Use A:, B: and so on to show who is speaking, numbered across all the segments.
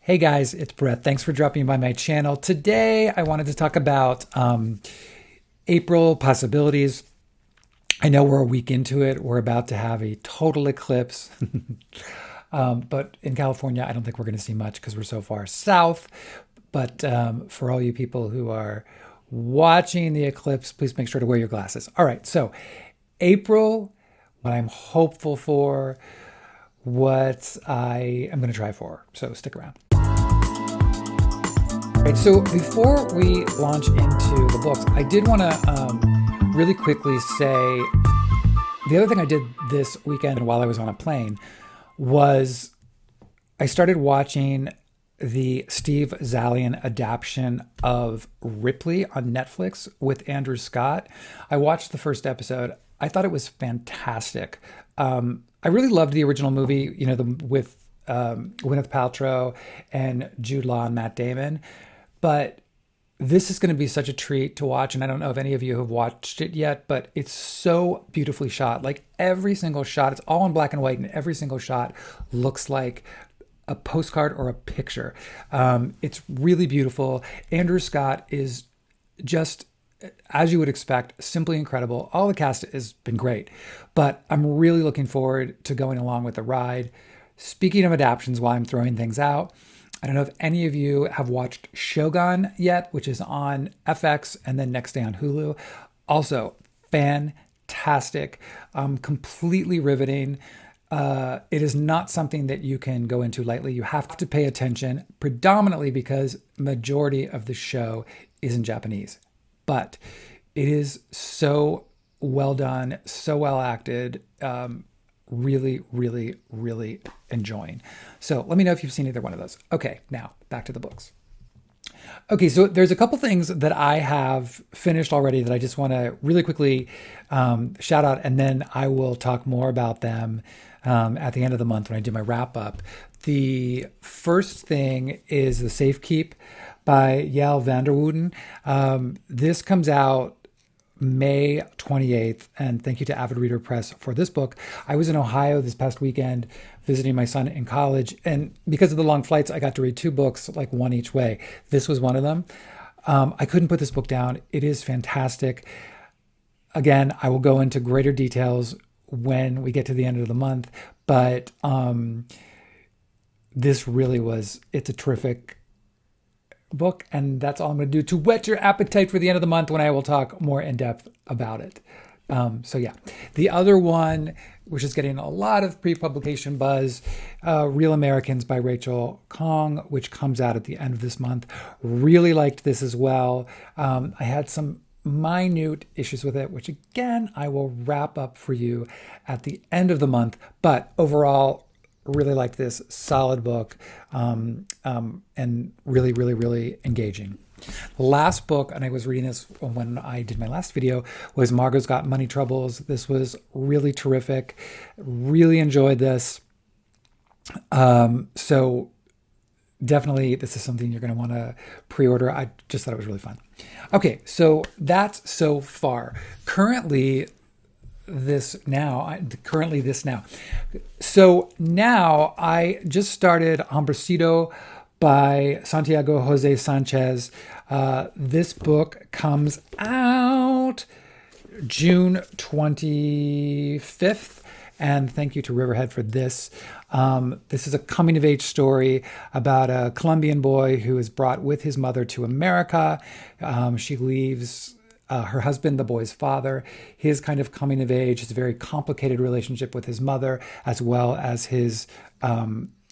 A: Hey guys, it's Brett. Thanks for dropping by my channel. Today I wanted to talk about April possibilities. I know we're a week into it. We're about to have a total eclipse. But in California, I don't think we're going to see much because we're so far south. But for all you people who are watching the eclipse, please make sure to wear your glasses. All right, so April, what I'm hopeful for, what I am going to try for. So stick around. Right, so before we launch into the books, I did want to really quickly say the other thing I did this weekend while I was on a plane was I started watching the Steve Zaillian adaptation of Ripley on Netflix with Andrew Scott. I watched the first episode. I thought it was fantastic. I really loved the original movie, with Gwyneth Paltrow and Jude Law and Matt Damon. But this is going to be such a treat to watch. And I don't know if any of you have watched it yet, but it's so beautifully shot. Like every single shot, it's all in black and white, and every single shot looks like a postcard or a picture. It's really beautiful. Andrew Scott is just, as you would expect, simply incredible. All the cast has been great, but I'm really looking forward to going along with the ride. Speaking of adaptions, while I'm throwing things out, I don't know if any of you have watched Shogun yet, which is on FX and then next day on Hulu. Also, fantastic, completely riveting. It is not something that you can go into lightly. You have to pay attention, predominantly because majority of the show is in Japanese. But it is so well done, so well acted. Really, really, really enjoying. So let me know if you've seen either one of those. Okay, now back to the books. Okay, so there's a couple things that I have finished already that I just want to really quickly shout out, and then I will talk more about them at the end of the month when I do my wrap up. The first thing is the Safekeep by Yale van der Wouden. This comes out May 28th, and thank you to Avid Reader Press for this book. I was in Ohio this past weekend visiting my son in college, and because of the long flights, I got to read two books, like one each way. This was one of them. I couldn't put this book down. It is fantastic. Again, I will go into greater details when we get to the end of the month, but this really it's a terrific book, and that's all I'm going to do to whet your appetite for the end of the month when I will talk more in depth about it. So yeah, the other one, which is getting a lot of pre-publication buzz, Real Americans by Rachel Khong, which comes out at the end of this month. Really liked this as well. I had some minute issues with it, which again, I will wrap up for you at the end of the month. But overall, really liked this, solid book, and really, really, really engaging. The last book, and I was reading this when I did my last video, was Margo's Got Money Troubles. This was really terrific. Really enjoyed this. So definitely this is something you're going to want to pre-order. I just thought it was really fun. Okay, so that's so far. Currently this now. So now I just started Hombrecito by Santiago Jose Sanchez. This book comes out June 25th. And thank you to Riverhead for this. This is a coming-of-age story about a Colombian boy who is brought with his mother to America. She leaves her husband, the boy's father, his kind of coming of age, his very complicated relationship with his mother, as well as his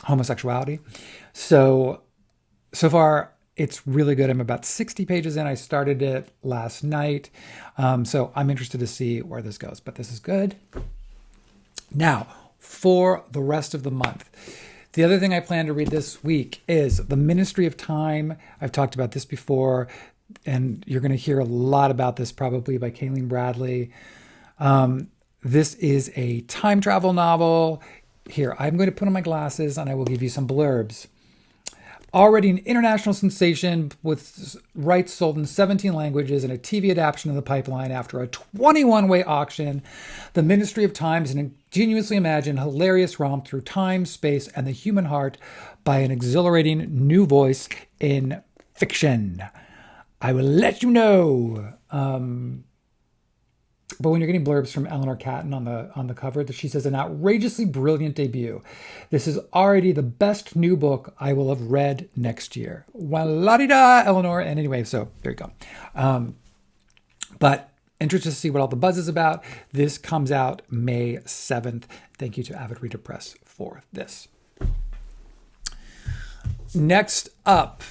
A: homosexuality. So far, it's really good. I'm about 60 pages in. I started it last night. So I'm interested to see where this goes, but this is good. Now, for the rest of the month, the other thing I plan to read this week is The Ministry of Time. I've talked about this before, and you're going to hear a lot about this probably by Kayleen Bradley. This is a time travel novel. Here, I'm going to put on my glasses and I will give you some blurbs. Already an international sensation with rights sold in 17 languages and a TV adaptation in the pipeline after a 21-way auction, The Ministry of Time is an continuously imagine hilarious romp through time, space, and the human heart by an exhilarating new voice in fiction. I will let you know. But when you're getting blurbs from Eleanor Catton on the cover, that she says, an outrageously brilliant debut. This is already the best new book I will have read next year. Wa-la-di-da, Eleanor. And anyway, so there you go. But interested to see what all the buzz is about. This comes out May 7th. Thank you to Avid Reader Press for this. Next up,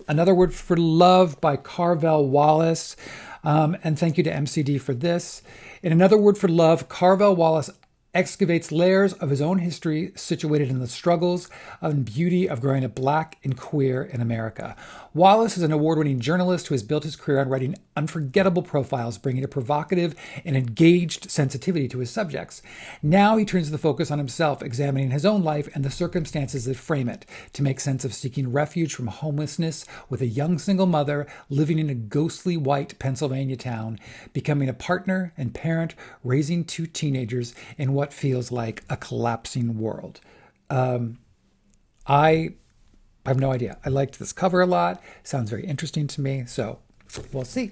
A: Another Word for Love by Carvell Wallace. And thank you to MCD for this. In Another Word for Love, Carvell Wallace excavates layers of his own history situated in the struggles and beauty of growing up Black and queer in America. Wallace is an award-winning journalist who has built his career on writing unforgettable profiles, bringing a provocative and engaged sensitivity to his subjects. Now he turns the focus on himself, examining his own life and the circumstances that frame it, to make sense of seeking refuge from homelessness with a young single mother living in a ghostly white Pennsylvania town, becoming a partner and parent, raising two teenagers in what feels like a collapsing world. I have no idea. I liked this cover a lot. Sounds very interesting to me. So we'll see.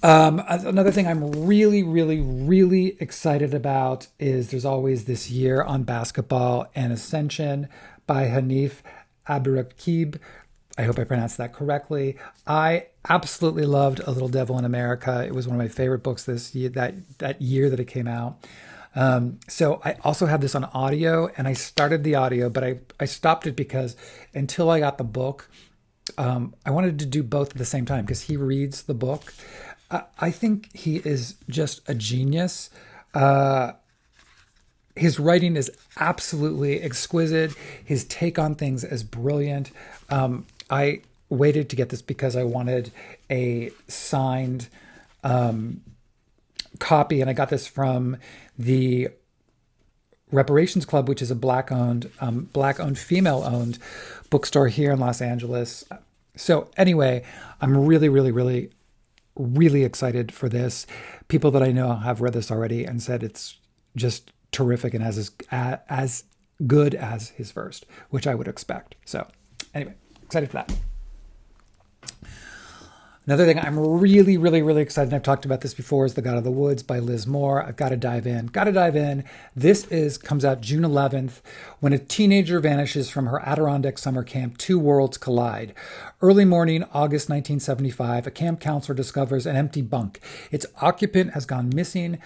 A: Another thing I'm really, really, really excited about is There's Always This Year on Basketball and Ascension by Hanif Abdurraqib. I hope I pronounced that correctly. I absolutely loved A Little Devil in America. It was one of my favorite books this year, that year that it came out. So I also have this on audio, and I started the audio, but I stopped it because until I got the book, I wanted to do both at the same time because he reads the book. I think he is just a genius. His writing is absolutely exquisite. His take on things is brilliant. I waited to get this because I wanted a signed copy, and I got this from the Reparations Club, which is a black-owned, female-owned bookstore here in Los Angeles. So anyway, I'm really, really, really, really excited for this. People that I know have read this already and said it's just terrific and as good as his first, which I would expect. So anyway, excited for that. Another thing I'm really, really, really excited, and I've talked about this before, is The God of the Woods by Liz Moore. I've got to dive in. This comes out June 11th. When a teenager vanishes from her Adirondack summer camp, two worlds collide. Early morning, August 1975, a camp counselor discovers an empty bunk. Its occupant has gone missing,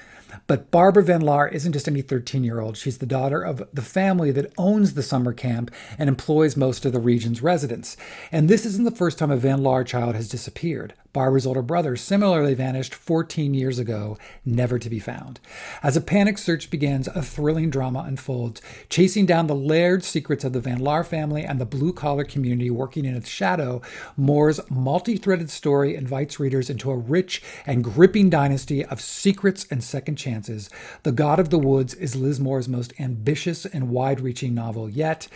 A: but Barbara Van Laar isn't just any 13-year-old. She's the daughter of the family that owns the summer camp and employs most of the region's residents. And this isn't the first time a Van Laar child has disappeared. Barbara's older brother similarly vanished 14 years ago, never to be found. As a panic search begins, a thrilling drama unfolds, chasing down the layered secrets of the Van Laar family and the blue-collar community working in its shadow. Moore's multi-threaded story invites readers into a rich and gripping dynasty of secrets and second chances. The God of the Woods is Liz Moore's most ambitious and wide-reaching novel yet.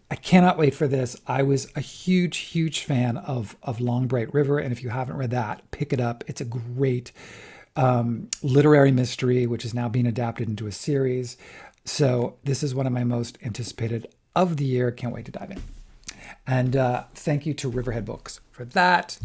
A: I cannot wait for this. I was a huge, huge fan of Long Bright River, and if you haven't read that, pick it up. It's a great literary mystery, which is now being adapted into a series. So this is one of my most anticipated of the year. Can't wait to dive in. And thank you to Riverhead Books for that.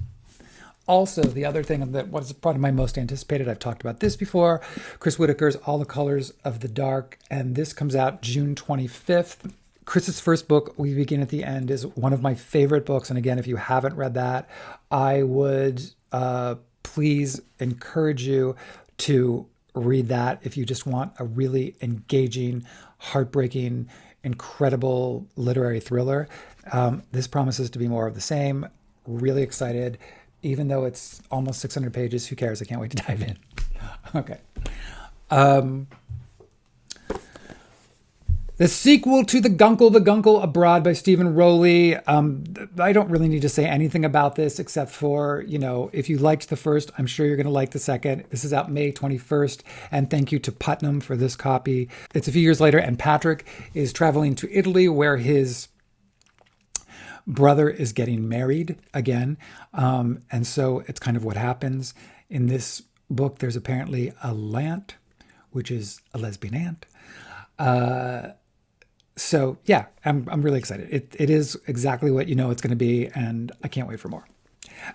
A: Also, the other thing that was probably my most anticipated, I've talked about this before, Chris Whitaker's All the Colors of the Dark, and this comes out June 25th. Chris's first book, We Begin at the End, is one of my favorite books. And again, if you haven't read that, I would please encourage you to read that if you just want a really engaging, heartbreaking, incredible literary thriller. This promises to be more of the same. Really excited. Even though it's almost 600 pages, who cares? I can't wait to dive in. Okay. The sequel to the Gunkle Abroad by Stephen Rowley. I don't really need to say anything about this except for, if you liked the first, I'm sure you're going to like the second. This is out May 21st. And thank you to Putnam for this copy. It's a few years later, and Patrick is traveling to Italy where his brother is getting married again. And so it's kind of what happens. In this book, there's apparently a lant which is a lesbian aunt. So yeah, I'm really excited. It is exactly what you know it's going to be, and I can't wait for more.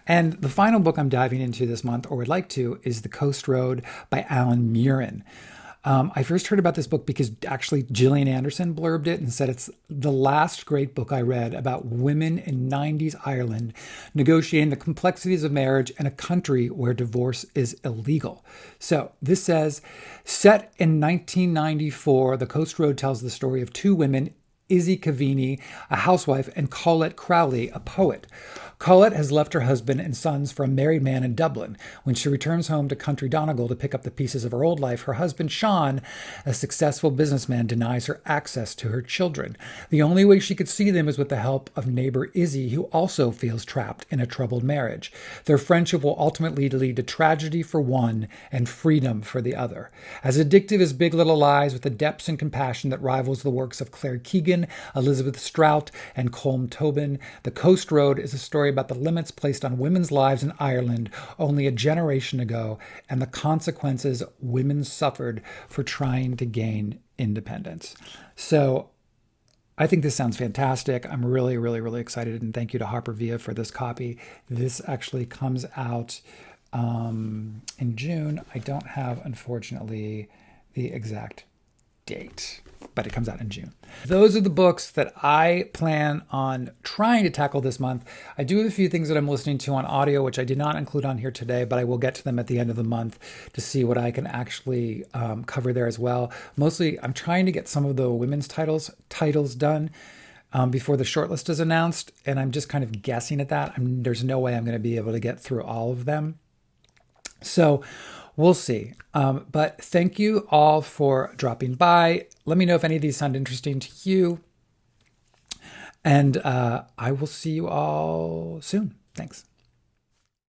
A: And the final book I'm diving into this month, or would like to, is The Coast Road by Alan Murrin. I first heard about this book because actually Gillian Anderson blurbed it and said it's the last great book I read about women in 90s Ireland negotiating the complexities of marriage in a country where divorce is illegal. So this says, set in 1994, The Coast Road tells the story of two women, Izzy Cavini, a housewife, and Colette Crowley, a poet. Colette has left her husband and sons for a married man in Dublin. When she returns home to country Donegal to pick up the pieces of her old life, her husband Sean, a successful businessman, denies her access to her children. The only way she could see them is with the help of neighbor Izzy, who also feels trapped in a troubled marriage. Their friendship will ultimately lead to tragedy for one and freedom for the other. As addictive as Big Little Lies, with the depths and compassion that rivals the works of Claire Keegan, Elizabeth Strout, and Colm Tobin, The Coast Road is a story about the limits placed on women's lives in Ireland only a generation ago and the consequences women suffered for trying to gain independence. So I think this sounds fantastic. I'm really, really, really excited, and thank you to Harper Via for this copy. This actually comes out in June. I don't have, unfortunately, the exact date, but it comes out in June. Those are the books that I plan on trying to tackle this month. I do have a few things that I'm listening to on audio, which I did not include on here today, but I will get to them at the end of the month to see what I can actually cover there as well. Mostly, I'm trying to get some of the women's titles done before the shortlist is announced, and I'm just kind of guessing at that. There's no way I'm going to be able to get through all of them. So we'll see. But thank you all for dropping by. Let me know if any of these sound interesting to you. And I will see you all soon. Thanks.